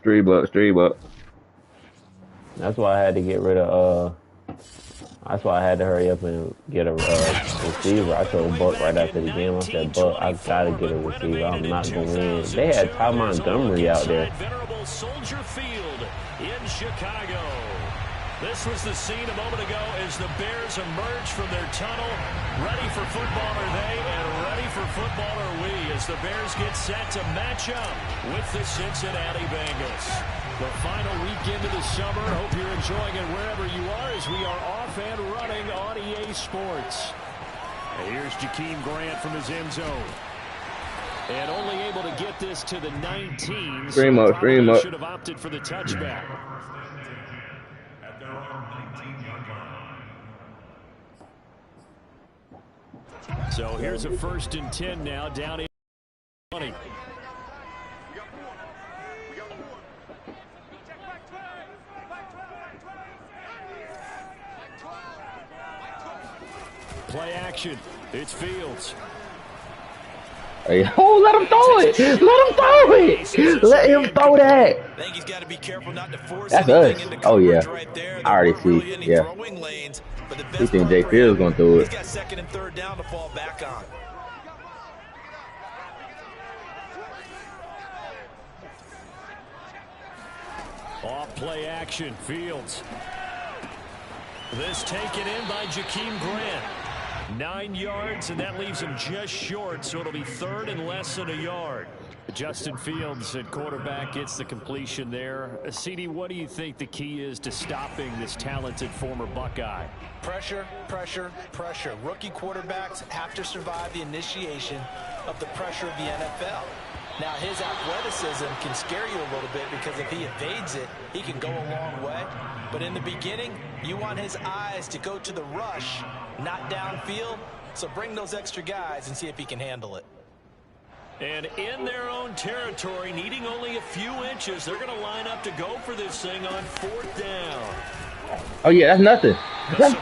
Street buck. That's why I had to get rid of that's why I had to hurry up and get a receiver. I told Buck right after the game, I said, Buck, I gotta get a receiver. I'm not gonna win. They had Ty Montgomery out there. Venerable Soldier Field in Chicago. This was the scene a moment ago as the Bears emerge from their tunnel. Ready for football are they, and ready for football are we, as the Bears get set to match up with the Cincinnati Bengals. The final weekend of the summer. Hope you're enjoying it wherever you are, as we are off and running on EA Sports. And here's Jakeem Grant from his end zone. And only able to get this to the 19. Stream up. Should have opted for the touchback. So here's a 1st and 10 now, down in 20. Play action. It's Fields. Hey, oh, let him throw it. Let him throw it. Let him throw that. I think he's got to be careful not to force That's us. Oh, yeah. I already see. Yeah. You think Jay Fields going to throw it. He's got 2nd and 3rd down to fall back on. Off play action. Fields. This taken in by Jakeem Grant. 9 yards, and that leaves him just short, so it'll be 3rd and less than a yard. Justin Fields at quarterback gets the completion there. CD, what do you think the key is to stopping this talented former Buckeye? Pressure, pressure, pressure. Rookie quarterbacks have to survive the initiation of the pressure of the NFL. Now, his athleticism can scare you a little bit because if he evades it, he can go a long way. But in the beginning, you want his eyes to go to the rush, not downfield. So bring those extra guys and see if he can handle it. And in their own territory, needing only a few inches, they're going to line up to go for this thing on 4th down. Oh, yeah, that's nothing. He's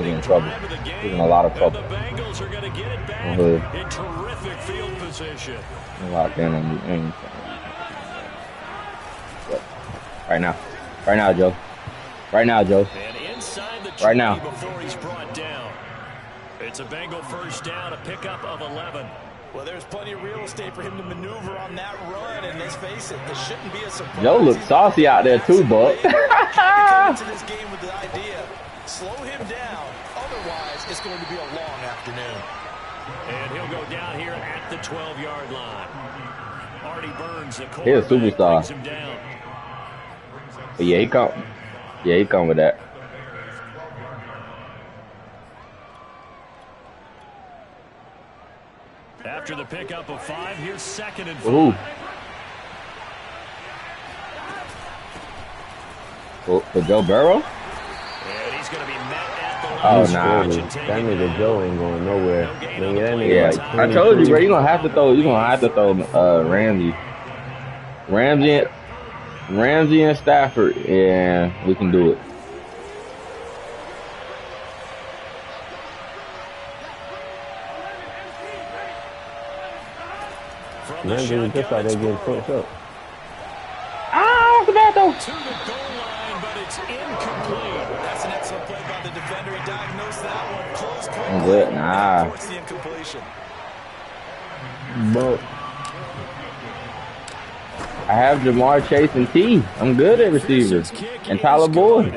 in trouble. He's in a lot of trouble. The Bengals are going to get it back in terrific field position. Locked in on right now. Right now, Joe. Right now, Joe. And inside the right now. Before he's brought down. It's a Bengal 1st down, a pickup of 11. Well, there's plenty of real estate for him to maneuver on that run, and let's face it, this shouldn't be a surprise. Joe looks saucy out there too, Buck. Into this game with the idea, slow him down. Otherwise, it's going to be a long afternoon. And he'll go down here at the 12-yard line. Artie Burns, the quarterback, he's a superstar. brings him down. But yeah, he come. Yeah, he come with that. After the pickup of 5, here's 2nd and 5. Ooh. For Joe Burrow? And he's going to be met at the line. Nah. That nigga Joe ain't going nowhere. Yeah, like I told you, bro. You're gonna have to throw. You're gonna have to throw Ramsey and Stafford. Yeah, we can do it. Ramsey was just out there getting pushed up. Ah, the bad though. To the goal line, but it's incomplete. That's an excellent play by the defender. He diagnosed that one close quickly. I'm good. Nah. Forced the incompletion. But I have Jamar Chase and T. I'm good at receivers. And Tyler Boyd.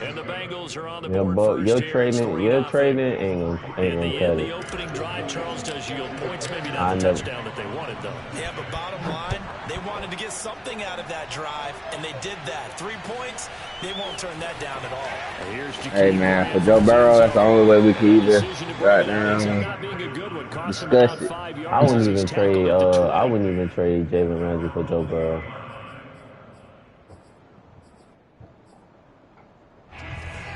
And the Bengals are on the yeah, board but first. your trading ain't gonna cut The it. opening drive, Charles, does yield points. Maybe not the touchdown that they wanted, though. Yeah, but bottom line, they wanted to get something out of that drive, and they did that. 3 points, they won't turn that down at all. Hey, man, for Joe Burrow, that's the only way we can either discuss it. I wouldn't even trade Jalen Ramsey for Joe Burrow.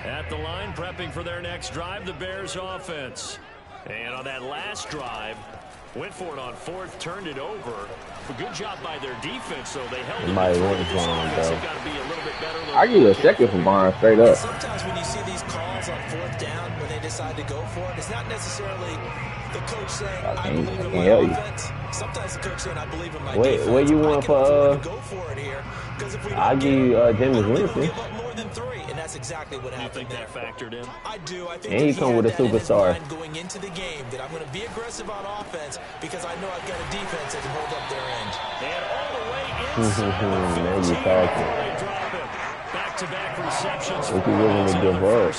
At the line, prepping for their next drive, the Bears offense. And on that last drive, went for it on fourth, turned it over. A good job by their defense, though. They held it. Somebody went for him, though. Got to be a little bit better. I give you a second for Barnes straight up. Sometimes when you see these calls on fourth down, when they decide to go for it, it's not necessarily the coach saying, I believe in my offense. Sometimes the coach saying, I believe in my defense. What you want for, go for it here, because if we I'll give you James Winston. give up more than 3, and that's exactly what happened there. That factored in? I do. I think And he come with a superstar. going into the game that I'm going to be aggressive on offense because I know I've got a defense that can hold up their end. And all the way inside. Now you talking. Back-to-back receptions. What you willing to give up?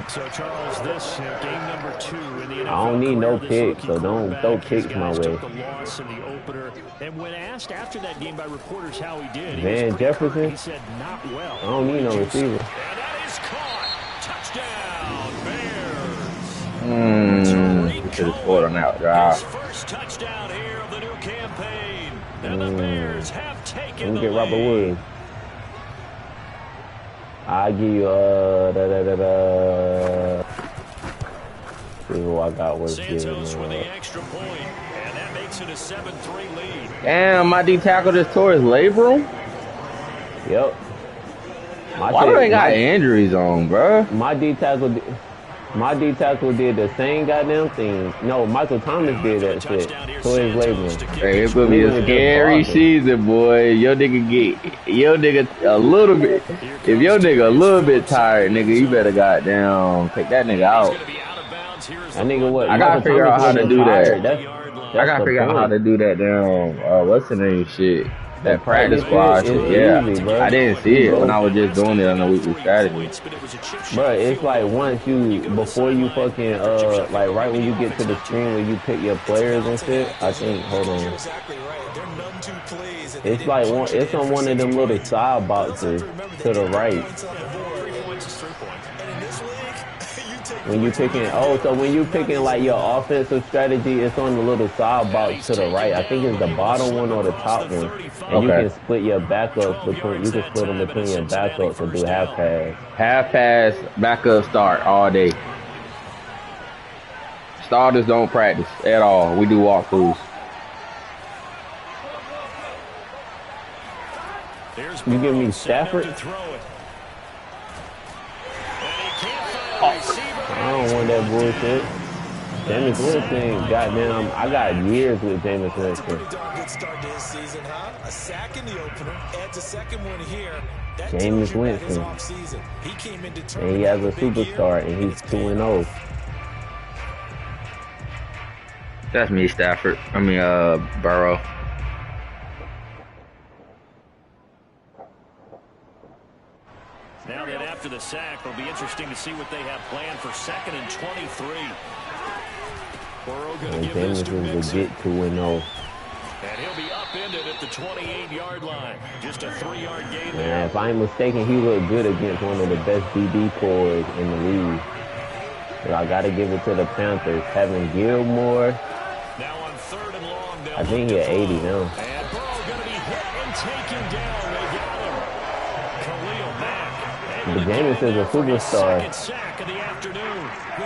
So, Charles, this game number 2 in the NFL. I don't need no picks, so don't throw picks my way. Took a loss in the opener, and when asked after that game by reporters how he did, Van Jefferson? he said not well. I don't need no receiver. And that is caught. Touchdown, Bears. You should have scored on that drive. His first touchdown here of the new campaign. And the Bears have taken the Let me get Robert lead. Woods. I'll give you see who I got was giving Santos with the extra point, and that makes it a 7-3 lead. Damn, my D tackle just tore his labrum. Yep. Why do they got injuries on, bro? My D tackle did the same goddamn thing. No, Michael Thomas did that shit. Tore his labrum. Hey, it's gonna be a scary season, boy. Your nigga a little bit. If your nigga a little bit tired, nigga, you better goddamn take that nigga out. That nigga what? I gotta figure out how to do that. That's I gotta figure out how to do that damn. What's the name? Shit. That practice squad shit. Yeah, easy, bro. I didn't see it when I was just doing it on the weekly strategy. Bro, it's like before you fucking, like right when you get to the screen where you pick your players and shit, I think, hold on. It's like it's on one of them little side boxes to the right. When you picking, so when you picking like your offensive strategy, it's on the little side box to the right. I think it's the bottom one or the top one. And you can split your backups between, you can split them between your backups and do half pass. Half pass, backup start all day. Starters don't practice at all. We do walkthroughs. You give me Stafford? I don't want that bullshit. Jameis Winston, goddamn, I got years with Jameis Winston. Pretty darn good start to his season, huh? A sack in the opener, adds a second one here. Jameis Winston. He came in and he has a superstar, and he's 2-0. That's me, Stafford. I mean, Burrow. Now that after the sack, it'll be interesting to see what they have planned for 2nd and 23. Burrow going to give this to Mixon. Get 2-0. And he'll be upended at the 28-yard line. Just a 3-yard gain there. Man, if I ain't mistaken, he looked good against one of the best DB corps in the league. But I got to give it to the Panthers. Having Gilmore, Now on 3rd and long, I think he's 80 now. and Burrow going to be hit and taken down. They got him. Khalil Mack. But Jameis is a superstar. Second sack of the afternoon.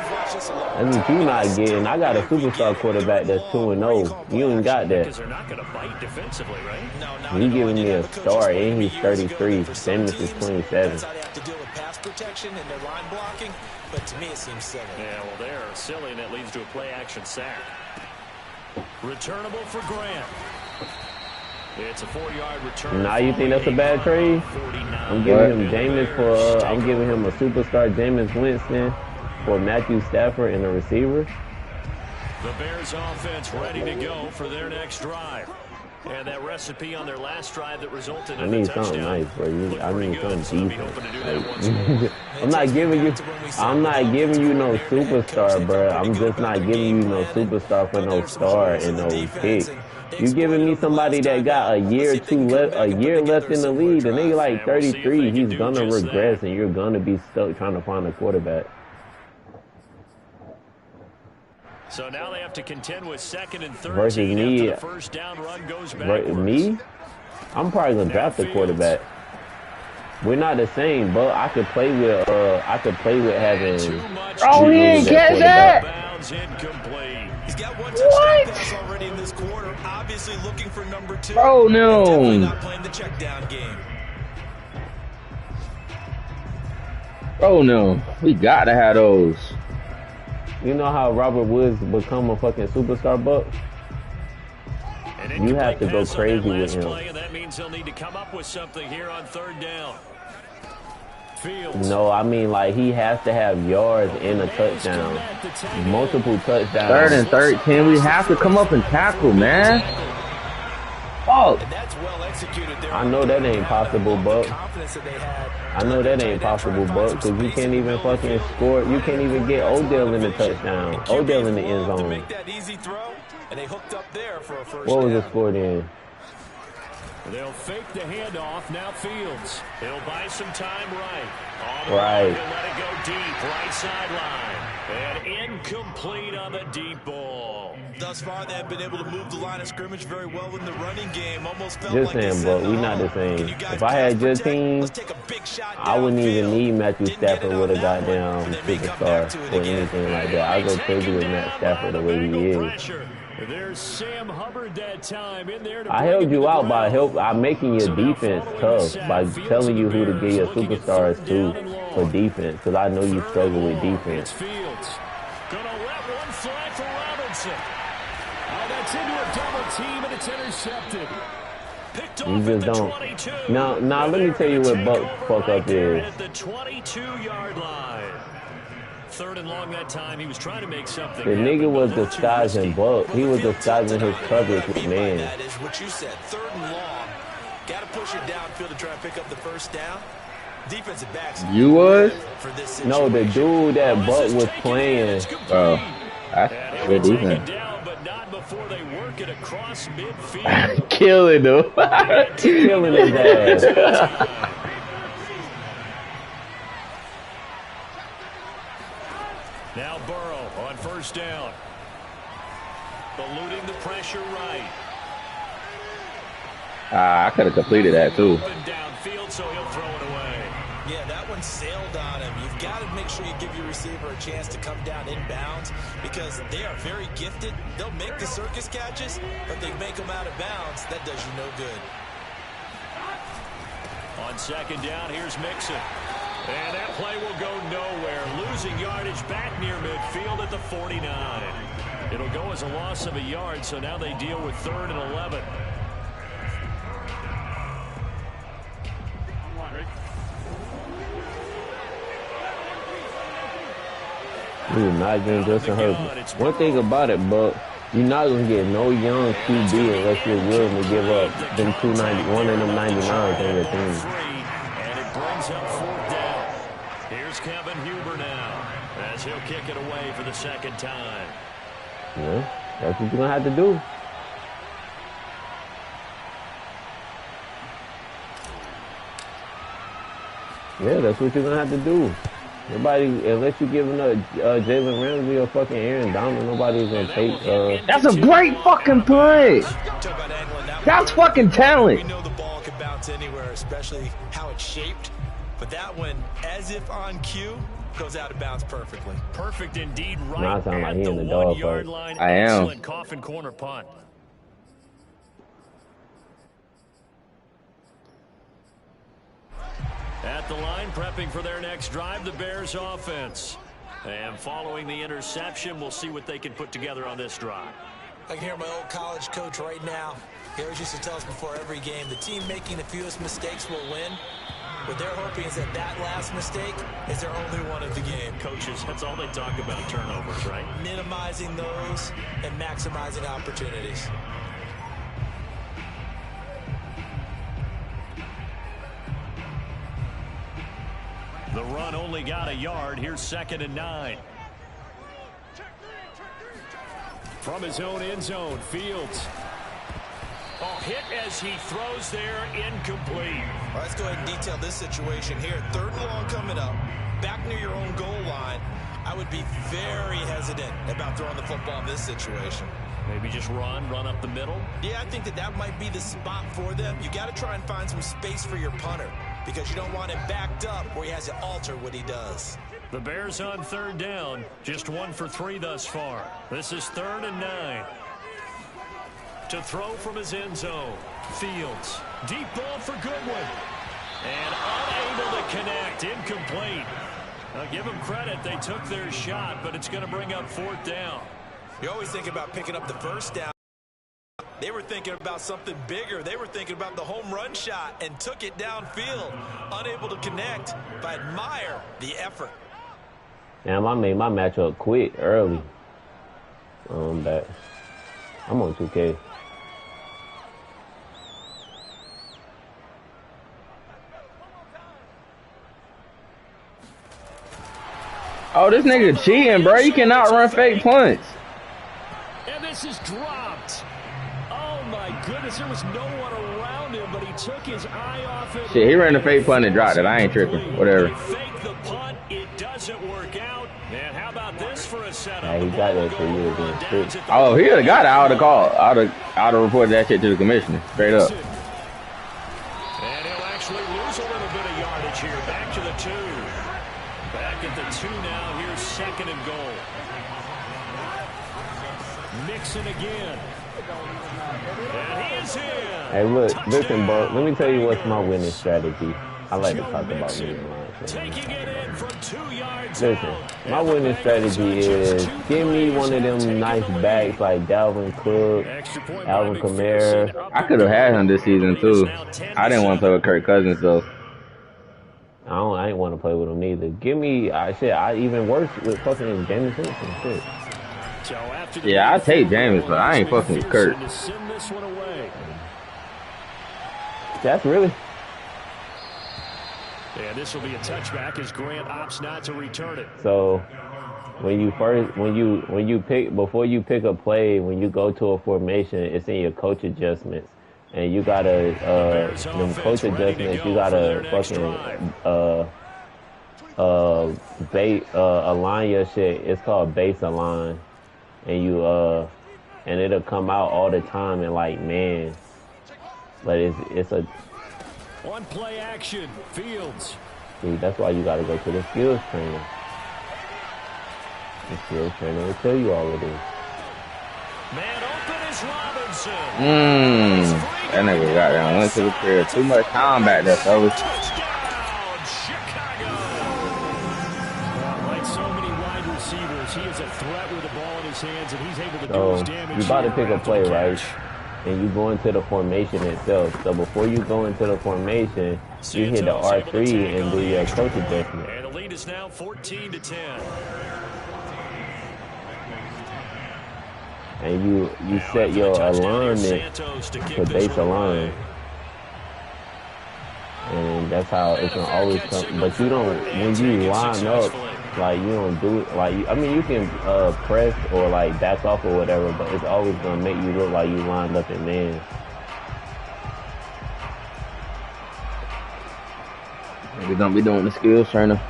That's what you not getting. I got a superstar quarterback that's 2-0. You ain't got that. Because they're not going to bite defensively, right? You giving me a star, and he's 33. Jameis is 27. They have to deal with pass protection and their line blocking, but to me it seems silly. Yeah, well, they're silly, and that leads to a play-action sack. Returnable for Grant. It's a 4-yard return. Now you think that's a bad trade? I'm giving him Jameis for. I'm giving him a superstar Jameis Winston for Matthew Stafford and a receiver. The Bears offense ready to go for their next drive. And that recipe on their last drive that resulted in I need a touchdown. something nice, bro. I need something decent. Like, I'm not giving you no superstar, bro. I'm just not giving you no superstar for no star and no pick. You giving me somebody that got a year left in the league, and they like 33. He's gonna regress, and you're gonna be stuck trying to find a quarterback. So now they have to contend with 2nd and 13 Versus me, after the first down run goes backwards. Me? I'm probably gonna draft a quarterback. We're not the same, but I could play with having. Oh, he ain't catch that. one's incomplete. He's got one touchdown pass already in this quarter. Obviously looking for number 2. Bro, no. Definitely not playing the check down game. Oh no, we got to have those. You know how Robert Woods become a fucking superstar, Buck? You have to go crazy with him. And that means he'll need to come up with something here on 3rd down. Fields. No, I mean like he has to have yards and a touchdown. Multiple touchdowns. 3rd and 13, we have to come up and tackle, man. Oh. I know that ain't possible, Buck. I know that ain't possible, Buck, because you can't even fucking score. You can't even get Odell in the touchdown. Odell in the end zone. What was the score then? They'll fake the handoff. Now Fields. He'll buy some time right. Right. He'll let it go deep. Right sideline. And incomplete on the deep ball. Thus far, they have been able to move the line of scrimmage very well in the running game. Almost felt just like saying, but we not the same. If I had your team, I wouldn't even need Matthew Stafford with a goddamn superstar or anything like that. I go crazy with Matt Stafford the way he is. There's Sam Hubbard that time in there. I held you out by making your defense tough by telling you who to get your superstars to for defense, because I know you struggle with defense. Fields gonna let one fly for Robinson. Oh, that's into a double team and it's intercepted. Picked off You just don't. Now, let me tell you what Buck fuck up is. At the 22-yard line. 3rd and long that time. He was trying to make something. The nigga was disguising Buck. He was disguising his coverage with man. That is what you said. 3rd and long. Got to push it downfield to try and pick up the 1st down. Defensive backs. You was? No, the dude that Buck was playing. Oh, that's good defense. But not before they work it across midfield. Killing him. Killing his ass. Now Burrow on 1st down. Eluding the pressure right. I could have completed that too. Downfield, so he'll throw it away. Yeah, that one sailed on him. You've got to make sure you give your receiver a chance to come down inbounds because they are very gifted. They'll make the circus catches, but they make them out of bounds. That does you no good. On 2nd down, here's Mixon. And that play will go nowhere. Losing yardage back near midfield at the 49. It'll go as a loss of a yard, so now they deal with 3rd and 11. You're not getting Justin Herbert. One thing about it, Buck, you're not going to get no young QB unless you're willing to give up them 291 and them 99s on your team. And it brings up 4th down. Here's Kevin Huber now as he'll kick it away for the 2nd time. Yeah, that's what you're going to have to do. Yeah, that's what you're going to have to do. Nobody, unless you're giving up Jalen Ramsey or fucking Aaron Donald, nobody's going to take... That's a great fucking play. That's fucking talent. We know the ball can bounce anywhere, especially how it's shaped. But that one, as if on cue, goes out of bounds perfectly. Perfect indeed, right Nah, I sound like at he the in the dog 1-yard fight. line. I am. Excellent coffin corner punt. At the line, prepping for their next drive, the Bears offense. And following the interception, we'll see what they can put together on this drive. I can hear my old college coach right now. He always used to tell us before every game, the team making the fewest mistakes will win. What they're hoping is that that last mistake is their only one of the game. Coaches, that's all they talk about, turnovers, right? Minimizing those and maximizing opportunities. The run only got a yard. Here's 2nd and 9. From his own end zone, Fields. Oh, hit as he throws there, incomplete. All right, let's go ahead and detail this situation here. 3rd and long coming up, back near your own goal line. I would be very hesitant about throwing the football in this situation. Maybe just run up the middle? Yeah, I think that might be the spot for them. You got to try and find some space for your punter because you don't want him backed up where he has to alter what he does. The Bears on 3rd down, just 1 for 3 thus far. This is 3rd and 9. To throw from his end zone. Fields. Deep ball for Goodwin. And unable to connect. Incomplete. I'll give them credit. They took their shot, but it's going to bring up 4th down. You always think about picking up the first down. They were thinking about something bigger. They were thinking about the home run shot and took it downfield. Unable to connect, but I admire the effort. Damn, I made my matchup quit early. I'm back. I'm on 2K. Oh, this nigga cheating, bro. You cannot run fake punts. And this is dropped. Oh, my goodness. There was no one around him, but he took his eye off it. Shit, he ran a fake punt and dropped it. I ain't tripping. Whatever. They fake the punt. It doesn't work out. And how about this for a setup? Yeah, he got that shit. He was being strict. Oh, he would have got it. I would have called. I would have reported that shit to the commissioner. Straight up. And he'll actually lose a little bit of yardage here. Back to the 2. Back at the 2 now. Here's 2nd and goal. Mixon again. And he is in. Hey, look, listen, bro. Let me tell you what's my winning strategy. I like to talk about winning lines. Taking it in from 2 yards. Listen, my winning strategy is give me one of them nice backs like Dalvin Cook, Alvin Kamara. I could have had him this season, too. I didn't want to play with Kirk Cousins, though. I ain't want to play with him neither. Give me, I even worse with fucking James Winston. Shit. Yeah, I take James, but I ain't fucking with Kirk. That's really. And this will be a touchback as Grant opts not to return it. So when you pick before you pick a play, when you go to a formation, it's in your coach adjustments. And you gotta them coach adjustments, you gotta fucking align your shit. It's called base align. And you and it'll come out all the time in like man. But it's a one play action, Fields. See, that's why you gotta go to the skills trainer. The skills trainer will tell you all of this. Man open is Robinson. That nigga got down, went to the crib. Too much time back there, fellas. Touchdown, Chicago. Like so many wide receivers, he is a threat with the ball in his hands, and he's able to do his damage. You about to pick a play, right? And you go into the formation itself. So before you go into the formation, you hit the R3 and do your coach adjustment. And the lead is now 14-10. And you set your alignment to base align. And that's how it can always come. But you don't, when you line up, like you don't do it, like, I mean, you can press or like back off or whatever, but it's always going to make you look like you lined up in man. We're going to be doing the skills trainer.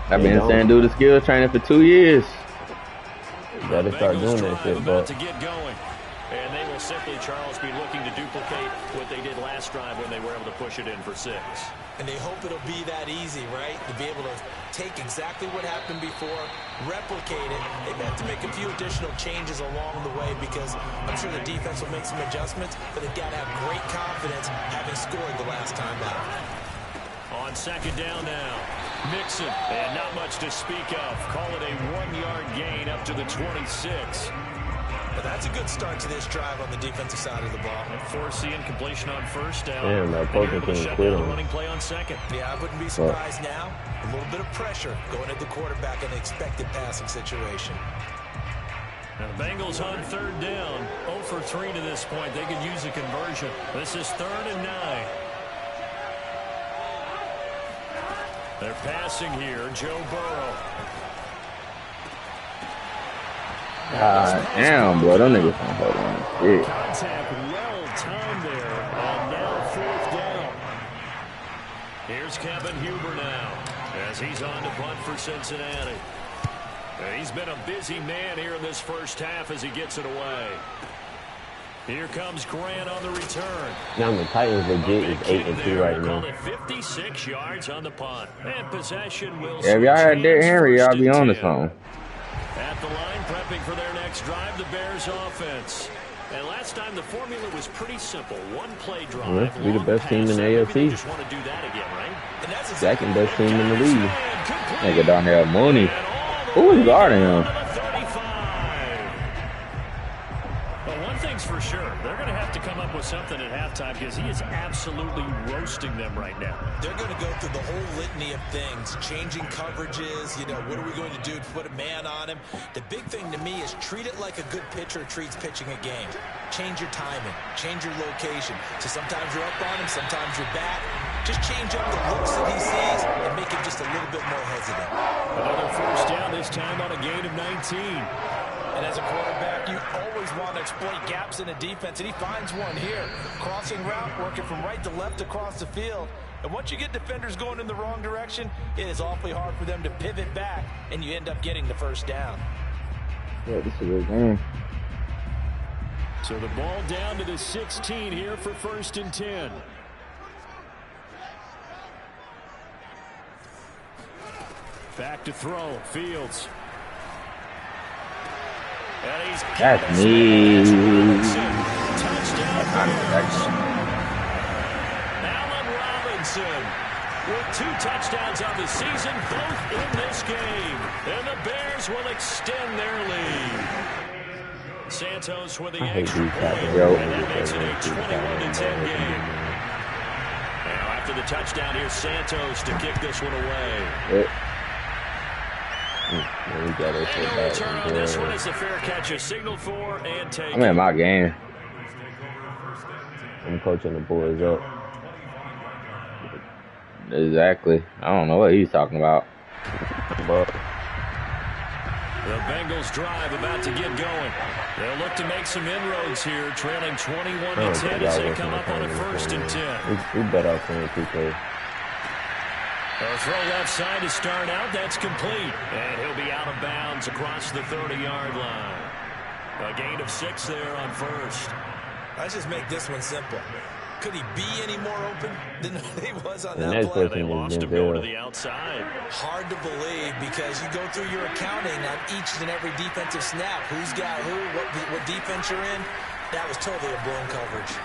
I've been saying do the skills training for 2 years. You gotta start doing that shit, but. To get going. And they will simply, Charles, be looking to duplicate what they did last drive when they were able to push it in for 6. And they hope it'll be that easy, right? To be able to take exactly what happened before, replicate it. They've had to make a few additional changes along the way because I'm sure the defense will make some adjustments, but they've got to have great confidence having scored the last time out. On 2nd down now, Mixon, and not much to speak of. Call it a 1-yard gain up to the 26. But that's a good start to this drive on the defensive side of the ball. And forcing incompletion on 1st down. Damn, that poker can quit on. Running play on 2nd. Yeah, I wouldn't be surprised now. A little bit of pressure going at the quarterback in an expected passing situation. Now the Bengals on 3rd down. 0 for 3 to this point. They could use a conversion. This is 3rd and 9. They're passing here, Joe Burrow. God damn, bro. Them niggas don't hold on. Shit. Contact well timed there. And now 4th down. Here's Kevin Huber now as he's on to punt for Cincinnati. And he's been a busy man here in this first half as he gets it away. Here comes Grant on the return. Now the Titans legit is 8-2 right now. 56 yards on the punt. And possession will Yeah, if y'all had Derrick Henry, y'all be on to something. At the line, prepping for their next drive, the Bears offense. And last time the formula was pretty simple. One play drive. Well, be the best team in the AFC. Just want to do that again, right? Second best team in the league. Nigga down there, Mooney. Who was guarding him? For sure. They're going to have to come up with something at halftime because he is absolutely roasting them right now. They're going to go through the whole litany of things, changing coverages, you know, what are we going to do to put a man on him? The big thing to me is treat it like a good pitcher treats pitching a game. Change your timing, change your location. So sometimes you're up on him, sometimes you're back. Just change up the looks that he sees and make him just a little bit more hesitant. Another first down, this time on a gain of 19. And as a quarterback, you always want to exploit gaps in a defense, and he finds one here. Crossing route, working from right to left across the field. And once you get defenders going in the wrong direction, it is awfully hard for them to pivot back, and you end up getting the first down. Yeah, this is a good game. So the ball down to the 16 here for 1st and 10. Back to throw, Fields. That's me. Allen Robinson with 2 touchdowns on the season, both in this game. And the Bears will extend their lead. Santos with the extra point, and that makes it a 21-10 game. Now after the touchdown, here's Santos to kick this one away. We got it. Return on this one is a fair catch, a signal for and take. I'm in my game. I'm coaching the boys up. Exactly. I don't know what he's talking about. But the Bengals drive about to get going. They'll look to make some inroads here, trailing 21-10 as they come up on a 1st and 10. We better off playing 2K. A throw left side to start out. That's complete. And he'll be out of bounds across the 30-yard line. A gain of 6 there on 1st. Let's just make this one simple. Could he be any more open than he was on that play? They lost him going to the outside. Hard to believe because you go through your accounting on each and every defensive snap. Who's got who, what defense you're in. That was totally a blown coverage.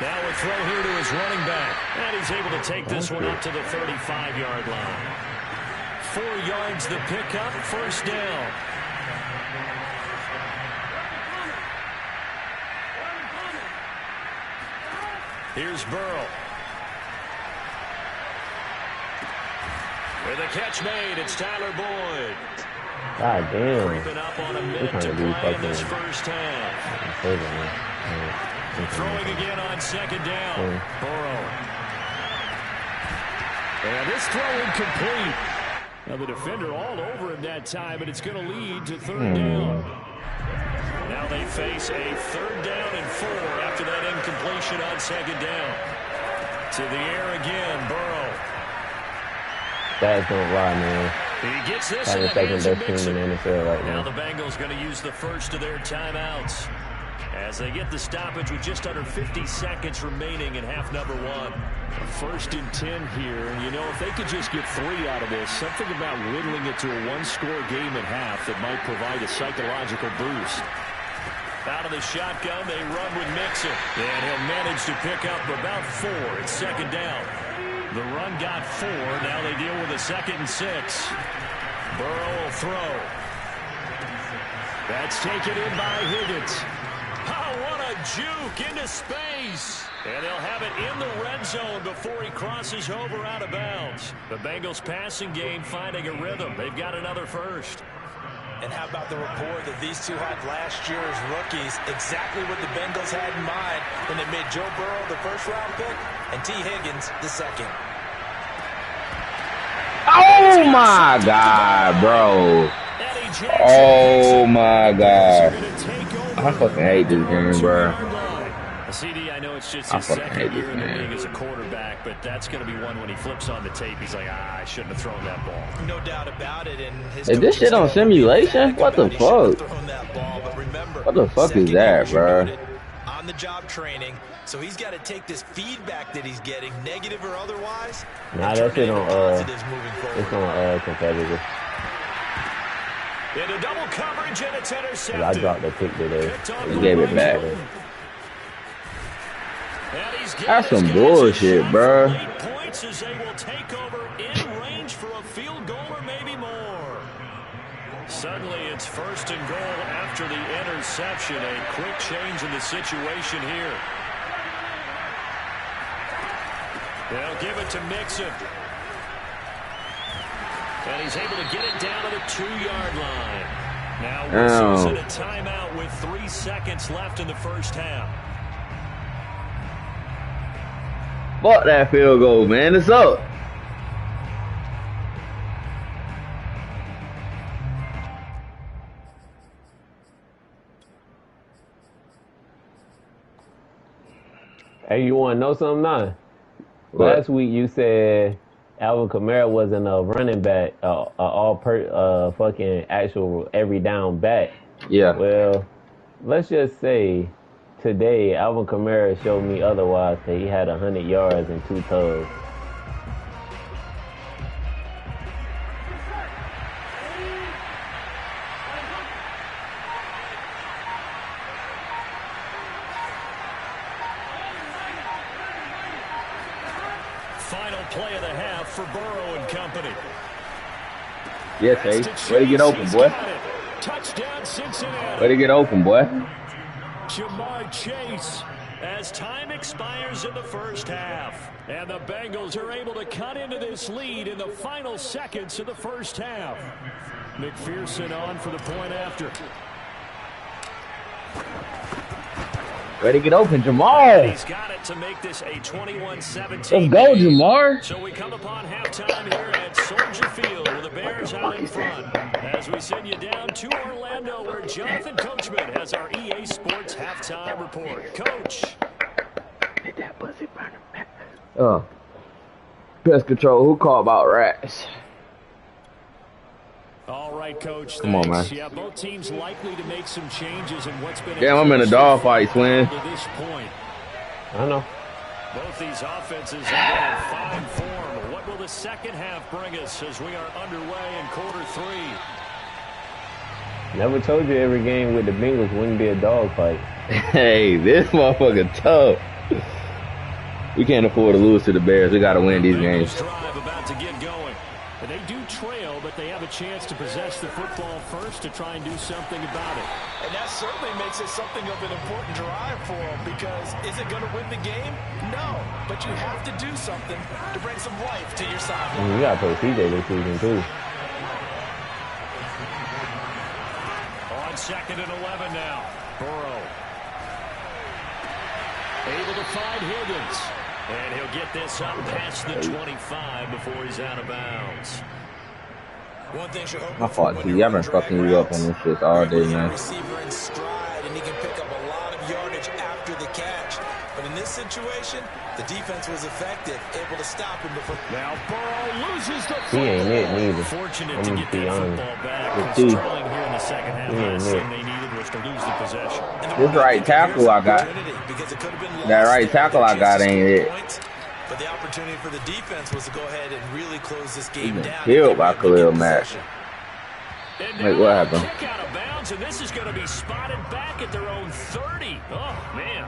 Now a throw here to his running back. And he's able to take this one up to the 35-yard line. 4 yards the pickup, 1st down. Here's Burrow. With a catch made, it's Tyler Boyd. God damn. Creeping up on a minute to play in this first half. Throwing again on 2nd down. Burrow. And this throw incomplete. Now the defender all over him that time, but it's going to lead to 3rd down. Now they face a 3rd down and 4 after that incompletion on 2nd down. To the air again, Burrow. That don't lie, man. He gets this Probably in the hands of second best team in the NFL right now. Now the Bengals going to use the first of their timeouts as they get the stoppage with just under 50 seconds remaining in half number 1. A 1st and 10 here, and you know, if they could just get 3 out of this, something about whittling it to a 1-score game at half that might provide a psychological boost. Out of the shotgun, they run with Mixon, and he'll manage to pick up about 4. It's 2nd down. The run got 4. Now they deal with a 2nd and 6. Burrow will throw. That's taken in by Higgins. Oh, what a juke into space. And they'll have it in the red zone before he crosses over out of bounds. The Bengals passing game finding a rhythm. They've got another first. And how about the rapport that these two had last year as rookies? Exactly what the Bengals had in mind when they made Joe Burrow the 1st-round pick and T. Higgins the 2nd. Oh, my God, bro. Oh, my God. I fucking hate this game, bro. CD, I know it's just his 2nd year in the league as a quarterback, but that's going to be one when he flips on the tape. He's like, I shouldn't have thrown that ball. No doubt about it. And his is this shit on simulation? What the fuck? What the fuck is that, bro? on-the-job training, so he's got to take this feedback that he's getting, negative or otherwise, nah, and that turn it shit into on positives moving forward. it's on competitive. Into double coverage, and it's intercepted. I dropped the pick today. You gave it back. That's some bullshit, bullshit, bro. Points as they will take over in range for a field goal or maybe more. Suddenly it's 1st and goal after the interception. A quick change in the situation here. They'll give it to Mixon. And he's able to get it down to the 2-yard line. Now Wilson's in a timeout with 3 seconds left in the first half. Fuck that field goal, man. It's up. Hey, you want to know something now? What? Last week you said Alvin Kamara wasn't a running back, fucking actual every down back. Yeah. Well, let's just say today Alvin Kamara showed me otherwise that he had 100 yards and 2 tugs. Final play of the half for Burrow and company. Yes, hey. Way to get open, boy. Touchdown, Cincinnati. Way to get open, boy. Jamar Chase as time expires in the first half. And the Bengals are able to cut into this lead in the final seconds of the first half. McPherson on for the point after. Way to get open, Jamar. He's got it to make this a 21-17. Let's go, Jamar. So we come upon halftime here at Soldier Field with the Bears out in front. As we send you down to Orlando where Jonathan Coachman has our EA Sports halftime report. Coach. Hit that pussy burner. Pest control. Who called about rats? All right, Coach. Come on, man. Yeah, both teams likely to make some changes in what's been. Damn, I'm in a dogfight, Swin. To this point. I know. Both these offenses have been in fine form. What will the second half bring us as we are underway in quarter 3? Never told you every game with the Bengals wouldn't be a dogfight. Hey, this motherfucker tough. We can't afford to lose to the Bears. We got to win these games. Drive about to get going. And they do trail, but they have a chance to possess the football first to try and do something about it. And that certainly makes it something of an important drive for them, because is it going to win the game? No, but you have to do something to bring some life to your side. You got to play CJ this season, too. On 2nd and 11 now. Burrow. Able to find Higgins. And he'll get this up past the 25 before he's out of bounds. One thing you're hoping My fault, T. I've been fucking you up on this shit all day, man. Receiver in stride, and he can pick up a lot of yardage after the catch. But in this situation, the defense was effective, able to stop him before. Now Burrow loses the He ain't it neither. Fortunate I'm to gonna get be that honest. football back. With He's T. trailing here in the second half. He ain't Last it. thing they needed was to lose the possession. This right tackle I got. That right tackle I got ain't it. But the opportunity for the defense was to go ahead and really close this game down. Killed by Khalil Mack. Wait, what happened? Kick out of bounds, and this is going to be spotted back at their own 30. Oh, man.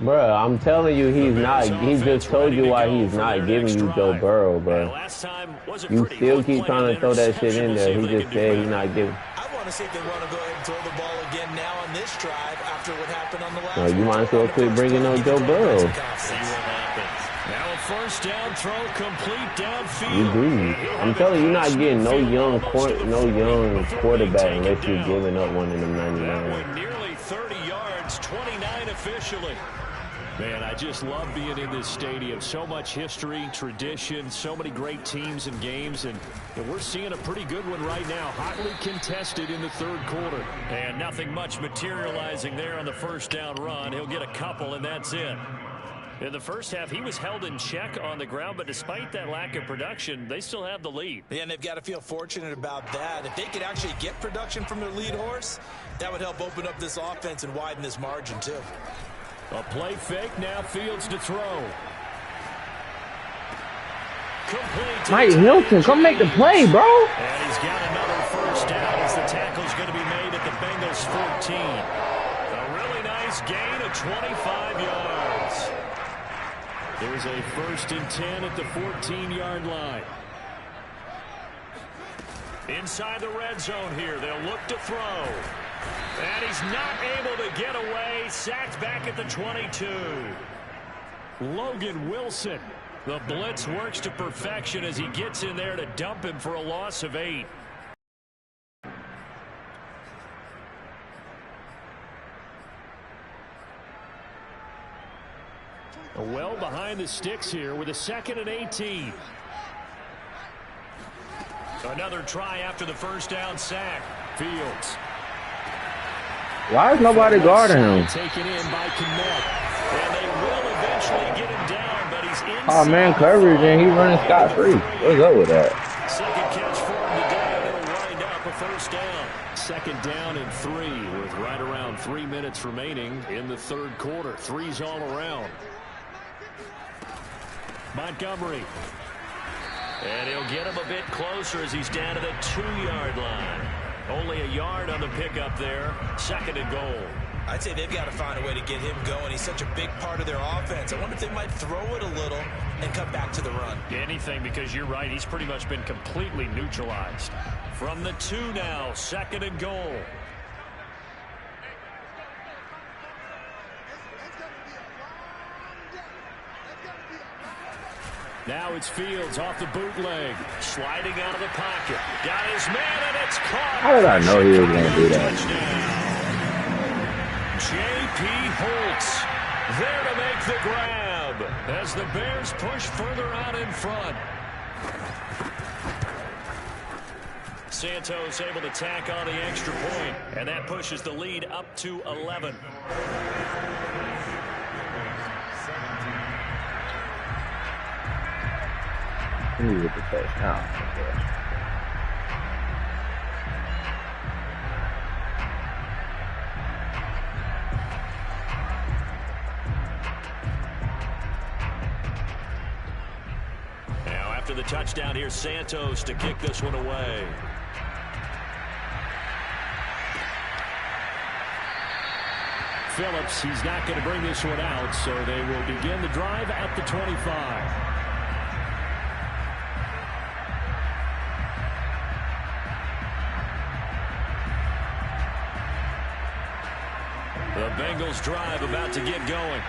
Bruh, I'm telling you, he's not. He just told you why he's not giving you Joe Burrow, bro. You still keep trying to throw that shit in there. He just said he's not giving. I want to see if they want to go ahead and throw the ball again now on this drive after what happened on the last You might as well quit bringing up Joe Burrow. See what happens. Now a first down throw complete downfield. You do. I'm telling you, you're not getting no young quarterback unless you're giving up one of them 99. Nearly 30 yards, 29 officially. Man, I just love being in this stadium. So much history, tradition, so many great teams and games, and we're seeing a pretty good one right now. Hotly contested in the third quarter. And nothing much materializing there on the first down run. He'll get a couple, and that's it. In the first half, he was held in check on the ground, but despite that lack of production, they still have the lead. Yeah, and they've got to feel fortunate about that. If they could actually get production from their lead horse, that would help open up this offense and widen this margin, too. A play fake, now Fields to throw. Mike Hilton, come make the play, bro. And he's got another first down as the tackle's going to be made at the Bengals 14. A really nice gain of 25 yards. There's a 1st and 10 at the 14-yard line. Inside the red zone here, they'll look to throw. And he's not able to get away. Sacked back at the 22. Logan Wilson. The blitz works to perfection as he gets in there to dump him for a loss of 8. Well behind the sticks here with a 2nd and 18. Another try after the first down sack. Fields. Why is nobody guarding him? Taken in by Kmet. And they will eventually get him down, but he's inside. Oh, man, coverage, and he running scot-free. What's up with that? Second catch for him today, and it'll wind up a first down. 2nd down and 3 with right around 3 minutes remaining in the 3rd quarter. 3s all around. Montgomery. And he'll get him a bit closer as he's down to the 2-yard line. Only a yard on the pickup there. 2nd and goal. I'd say they've got to find a way to get him going. He's such a big part of their offense. I wonder if they might throw it a little and come back to the run. Anything, because you're right. He's pretty much been completely neutralized. From the 2 now, 2nd and goal. Now it's Fields off the bootleg. Sliding out of the pocket. Got his man, and it's caught. How did I know he was going to do that? J.P. Holtz there to make the grab as the Bears push further out in front. Santos able to tack on the extra point, and that pushes the lead up to 11. With the first down. Now after the touchdown, here's Santos to kick this one away. Phillips, he's not going to bring this one out, so they will begin the drive at the 25. The Bengals drive about to get going.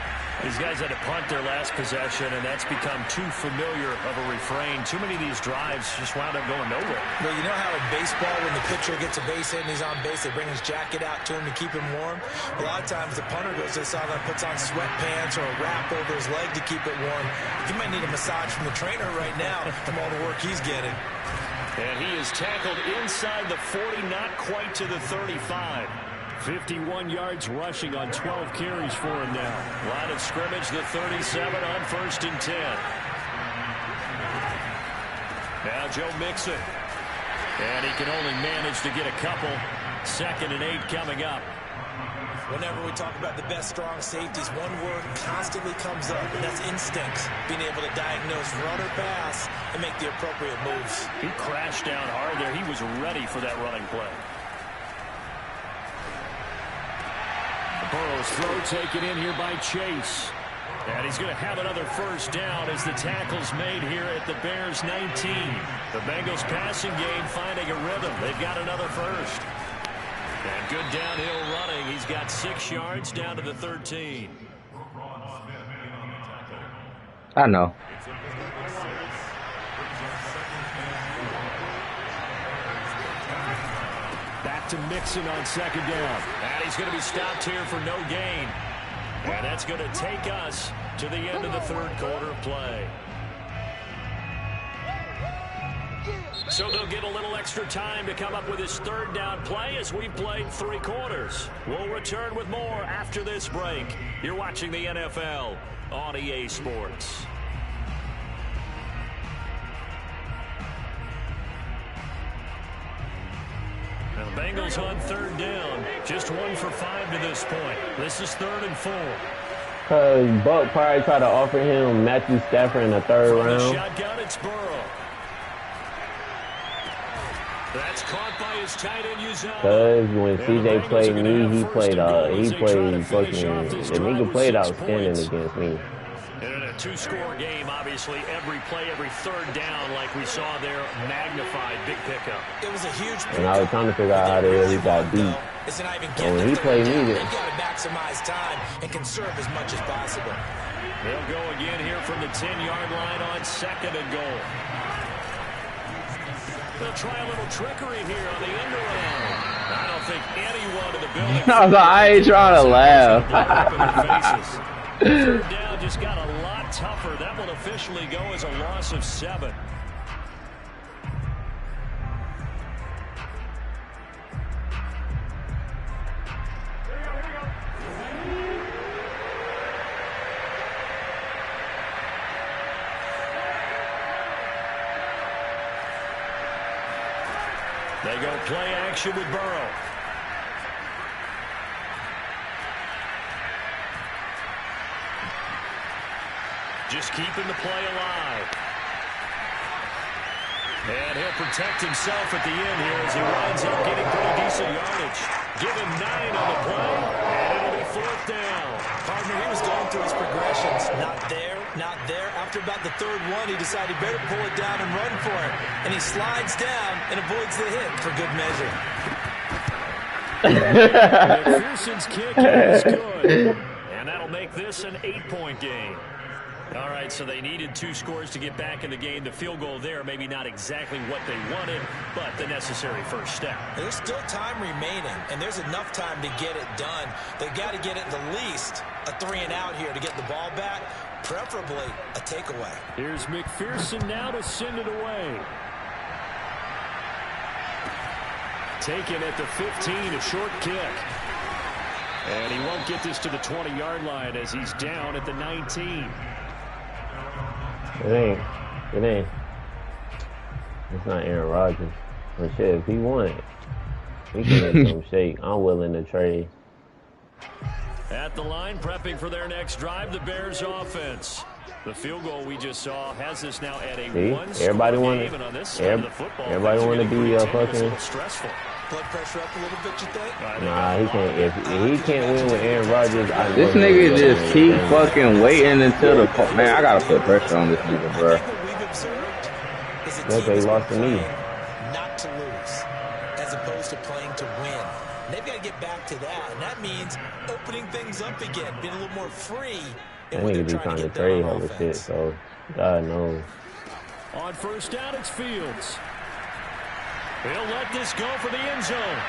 These guys had to punt their last possession, and that's become too familiar of a refrain. Too many of these drives just wound up going nowhere. Well, you know how in baseball, when the pitcher gets a base hit and he's on base, they bring his jacket out to him to keep him warm? A lot of times the punter goes to the sideline, puts on sweatpants or a wrap over his leg to keep it warm. He might need a massage from the trainer right now from all the work he's getting. And he is tackled inside the 40, not quite to the 35. 51 yards rushing on 12 carries for him now. Line of scrimmage, the 37 on 1st and 10. Now Joe Mixon. And he can only manage to get a couple. 2nd and 8 coming up. Whenever we talk about the best strong safeties, one word constantly comes up, and that's instincts. Being able to diagnose run or pass and make the appropriate moves. He crashed down hard there. He was ready for that running play. Burrow's throw taken in here by Chase. And he's going to have another first down as the tackle's made here at the Bears 19. The Bengals passing game finding a rhythm. They've got another first. And good downhill running. He's got 6 yards down to the 13. I know. Back to Mixon on 2nd down. And he's going to be stopped here for no gain. And that's going to take us to the end of the 3rd quarter play. So they'll get a little extra time to come up with his third down play as we've played 3 quarters. We'll return with more after this break. You're watching the NFL on EA Sports. Now the Bengals on 3rd down. Just 1 for 5 to this point. This is 3rd and 4. Because Buck probably tried to offer him Matthew Stafford in the 3rd round. Shotgun, it's Burrow. That's caught by his tight end Uzomah. Because when CJ played me, he played fucking, the nigga played outstanding against me. And in a 2-score game, obviously, every play, every 3rd down, like we saw there, magnified, big pickup. It was a huge pickup. And I was trying to figure out how the hell he got beat. And when he played me, they got to maximize time and conserve as much as possible. They'll go again here from the 10-yard line on 2nd and goal. They'll try a little trickery here on the end around. I don't think anyone in the building. I ain't trying to laugh. 3rd down just got a lot tougher. That will officially go as a loss of 7. They go play action with Burrow. Just keeping the play alive. And he'll protect himself at the end here as he winds up getting pretty decent yardage. Give him 9 on the play, and it'll be 4th down. Partner, he was going through his progressions. Not there, not there. After about the 3rd one, he decided he better pull it down and run for it. And he slides down and avoids the hit for good measure. McPherson's kick is good. And that'll make this an 8-point game. All right, so they needed 2 scores to get back in the game. The field goal there, maybe not exactly what they wanted, but the necessary first step. There's still time remaining, and there's enough time to get it done. They've got to get it the least a 3-and-out here to get the ball back, preferably a takeaway. Here's McPherson now to send it away. Taken at the 15, a short kick. And he won't get this to the 20-yard line as he's down at the 19. It ain't. It's not Aaron Rodgers. But shit, if he won it, he can make some shake. I'm willing to trade. At the line, prepping for their next drive, the Bears offense. The field goal we just saw has us now at a 1-score game, and on this side of the football, everybody want to be fucking stressful. Blood pressure up a little bit, you think? Nah, he can't. If he can't win with Aaron Rodgers, this nigga just keep fucking waiting until the man. I gotta put pressure on this nigga, bro. Look, they lost to me. Not to lose, as opposed to playing to win. And they've got to get back to that, and that means opening things up again, being a little more free. That nigga be trying to trade all this shit, so God knows. On 1st down, it's Fields. He'll let this go for the end zone.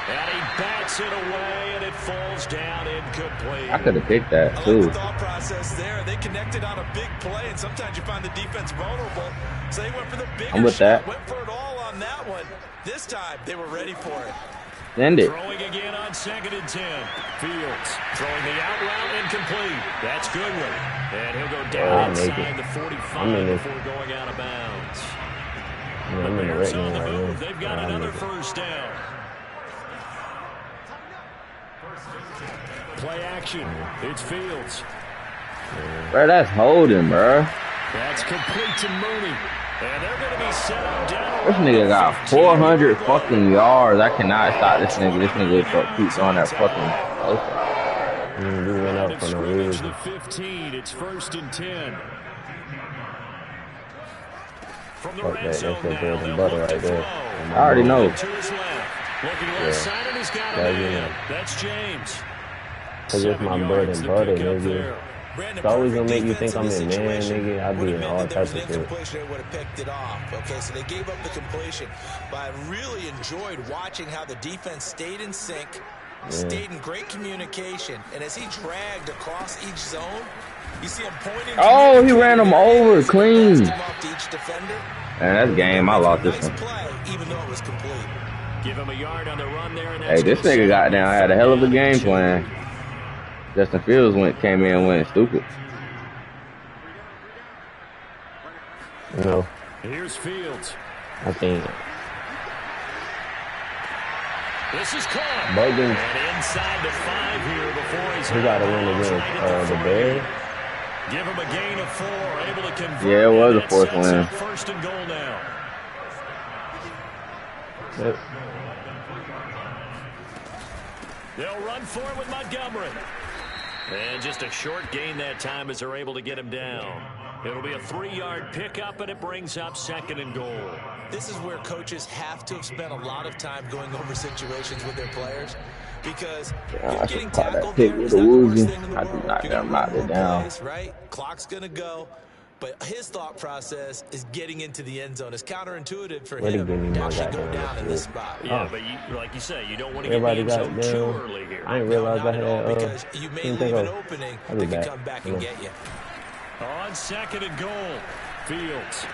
And he bats it away, and it falls down incomplete. I could have picked that, too. I like the thought process there. They connected on a big play, and sometimes you find the defense vulnerable. So they went for the bigger shot, went for it all on that one. This time, they were ready for it. Send it. Throwing again on 2nd and 10. Fields throwing the out route incomplete. That's Goodwin. And he'll go down inside the 45 before going out of bounds. I'm in the red zone right now. They've got another 1st down. Play action. It's Fields. Bro, that's holding, bro. That's complete to Mooney. And they're going to be set up down. This nigga got 400 fucking yards. I cannot stop this nigga. This nigga keeps on that fucking poster. We went up for no reason. The 15. It's 1st and 10. From the red zone now, butter right there. I already know. Looking left side, and he's got a man. That's James. Cause it's my bread and butter, nigga. It's always gonna make you think I'm in man, nigga. I be in all types of shit. They would have picked it off. Okay, so they gave up the completion, but I really enjoyed watching how the defense stayed in sync, stayed in great communication, and as he dragged across each zone, you see him pointing. Oh, he ran him over clean. protect each defender. And that's game. I lost this one. Play, even though it was complete. Give him a yard on the run there. And Hey, this nigga got down. Had a hell of a game plan. Justin Fields came in and went stupid. No. Here's Fields. I think. This is caught. Bogan. And inside the 5 here before he's He got to win against the Bears. Give him a gain of 4. Able to convert. Yeah, it was a fourth win. First and goal now. Yep. They'll run for it with Montgomery. And just a short gain that time as they're able to get him down. It'll be a 3-yard pickup, and it brings up 2nd and goal. This is where coaches have to have spent a lot of time going over situations with their players. Because I should call that pick with a woozy. I do not knock it down. Right? Clock's going to go. But his thought process is getting into the end zone. It's counterintuitive for him to actually go down in this spot. Yeah, but like you say, you don't want to get the end zone too early here. I didn't realize I had because you may leave an opening that can come back and get you. On 2nd and goal, Fields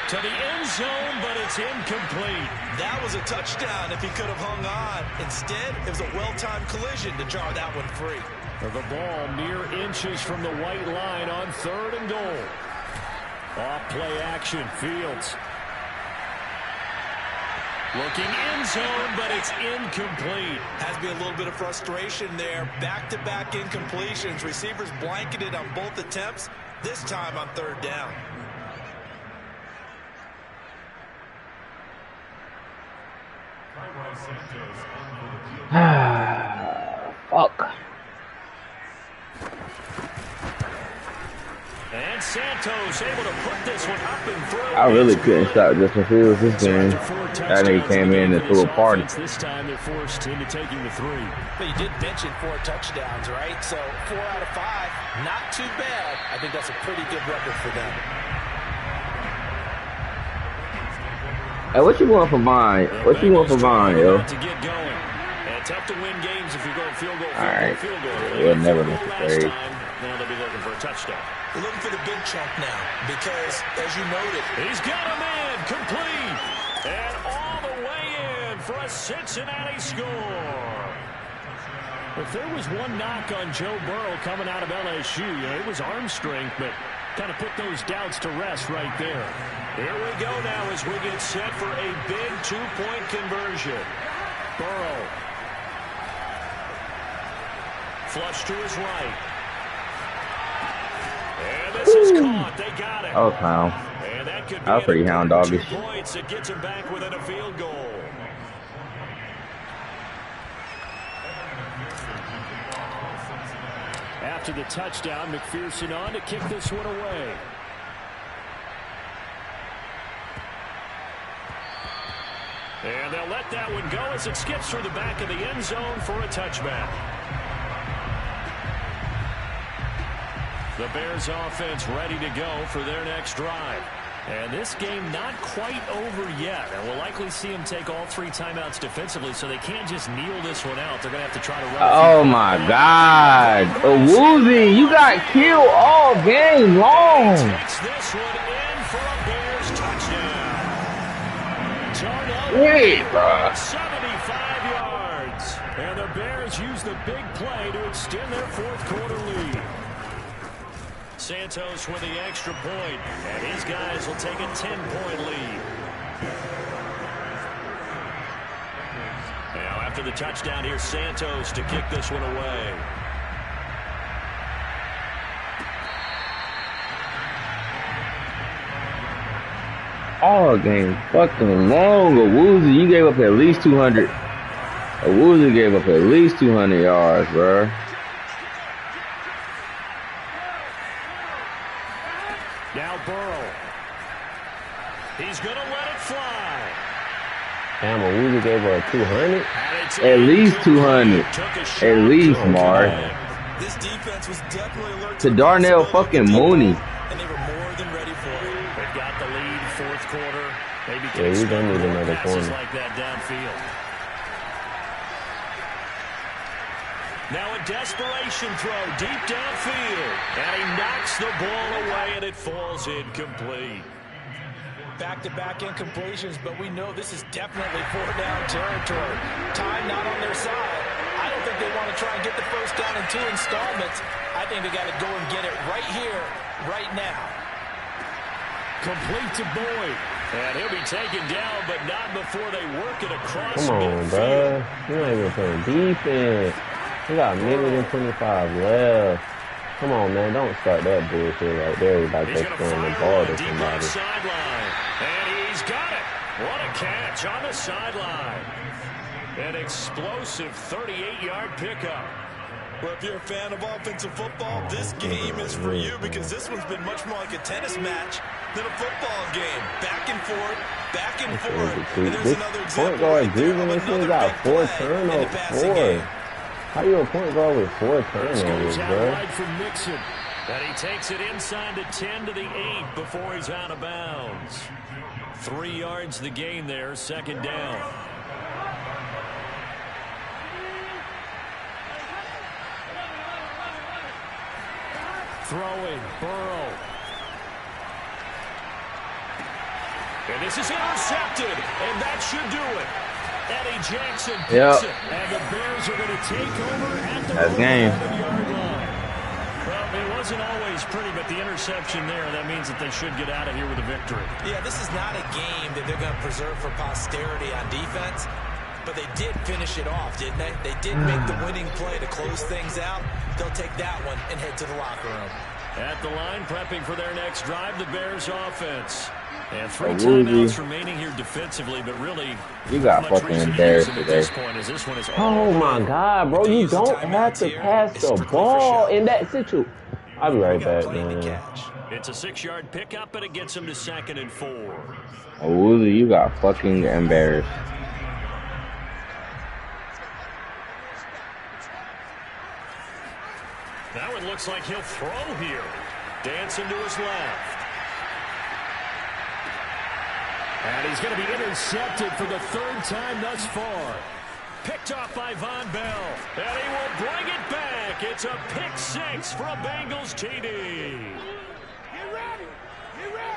to the end zone, but it's incomplete. That was a touchdown if he could have hung on. Instead, it was a well-timed collision to jar that one free. The ball mere inches from the white line on 3rd and goal. Off play action, Fields. Looking end zone, but it's incomplete. Has to be a little bit of frustration there. Back-to-back incompletions. Receivers blanketed on both attempts, this time on 3rd down. Fuck. And Santos able to put this one up and through. I really couldn't stop Justin Fields this game. That nigga came in and threw a party. This time they're forced into taking the 3. But you did mention 4 touchdowns, right? So 4 out of 5, not too bad. I think that's a pretty good record for them. Hey, what you want for Vine? What you want for Vine, yo? To get going. And tough to win games if you're going field goal. All right. Field goal. We'll never miss a trade. Now they'll be looking for a touchdown. We're looking for the big chunk now because, as you noted, he's got a man complete and all the way in for a Cincinnati score. If there was one knock on Joe Burrow coming out of LSU, it was arm strength, but kind of put those doubts to rest right there. Here we go now as we get set for a big 2-point conversion. Burrow. Flush to his right. And this is caught. They got it. Oh, clown. And that could be I was pretty hound doggish. 2 points that gets him back within a field goal. After the touchdown, McPherson on to kick this one away. And they'll let that one go as it skips through the back of the end zone for a touchback. The Bears offense ready to go for their next drive. And this game not quite over yet. And we'll likely see them take all 3 timeouts defensively, so they can't just kneel this one out. They're going to have to try to run. Oh, my God. Woozy, you got killed all game long. Takes this one in for a Bears touchdown. Wait, bro. 75 yards. And the Bears use the big play to extend their 4th quarter lead. Santos with the extra point, and his guys will take a 10-point lead. Now after the touchdown, here's Santos to kick this one away. All game fucking long. A Woozy, you gave up at least 200. A Woozy gave up at least 200 yards, bro. Now Burrow. He's going to let it fly. Damn, a Woozy gave her a 200? At least 200. At least, Mark. this defense was definitely alert to Darnell fucking Mooney. And they were more than ready for it. They've got the lead, 4th quarter. Maybe Yeah, you don't need another corner. like that downfield. Now a desperation throw deep downfield. And he knocks the ball away, and it falls incomplete. Back-to-back incompletions, but we know this is definitely four-down territory. Time not on their side. I don't think they want to try and get the first down in 2 installments. I think they got to go and get it right here, right now. Complete to Boyd. And he'll be taken down, but not before they work it across Come on, bro. You're not even playing defense. We got a minute and 25 left. Come on, man. Don't start that bullshit right there. Like they're throwing the ball to somebody. And he's got it. What a catch on the sideline. An explosive 38-yard pickup. Well, if you're a fan of offensive football, this game is for you because this one's been much more like a tennis match than a football game. Back and forth, back and forth. And there's another example right there of another got 4 turnovers. How you a point guard with 4 turnovers, bro? Right from Mixon. And he takes it inside the 10 to the 8 before he's out of bounds. 3 yards the gain there, second down. Throwing, Burrow. And this is intercepted, and that should do it. Eddie Jackson picks it, and the Bears are going to take over at the 11-yard line. Well, it wasn't always pretty, but the interception there, that means that they should get out of here with a victory. Yeah, this is not a game that they're going to preserve for posterity on defense, but they did finish it off, didn't they? They did make the winning play to close things out. They'll take that one and head to the locker room. At the line, prepping for their next drive, the Bears offense. And 3 timeouts remaining here defensively, but really, you got fucking embarrassed today. Oh my God, bro! You don't have to pass the ball in that situation. I'll be right back, man. It's a 6-yard pickup, but it gets them to 2nd and 4. Oh, Woozy, you got fucking embarrassed. Now it looks like he'll throw here. Dancing to his left. And he's going to be intercepted for the 3rd time thus far. Picked off by Von Bell. And he will bring it back. It's a pick 6 for a Bengals TD.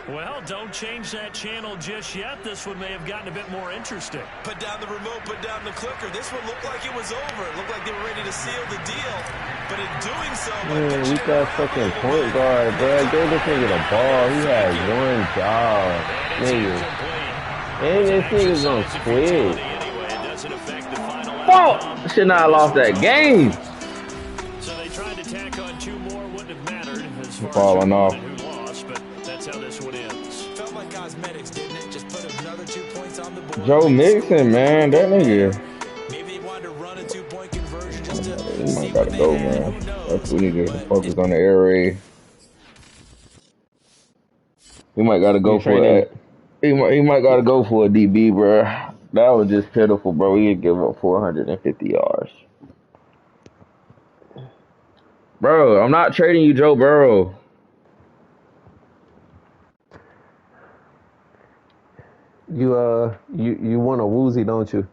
Well, don't change that channel just yet. This one may have gotten a bit more interesting. Put down the remote, put down the clicker. This one looked like it was over. It looked like they were ready to seal the deal. But in doing so... Man, we got fucking point guard, bro. Give this nigga the ball. He has one job. Nigga. And this nigga's gonna quit. Fuck! Should not have lost that game. So they tried to tack on 2 more. Wouldn't have mattered as far falling off. Who lost, but that's how this one ends. Felt like cosmetics, didn't it? Just put another 2 points on the board. Joe Mixon, man, that nigga. Maybe they wanted to run a 2-point conversion just to He might gotta go, man. That's what we need to focus on the air raid. We might gotta go for that. He might gotta go for a DB, bro. That was just pitiful, bro. We could give up 450 yards. Bro, I'm not trading you Joe Burrow. You want a Woozy, don't you?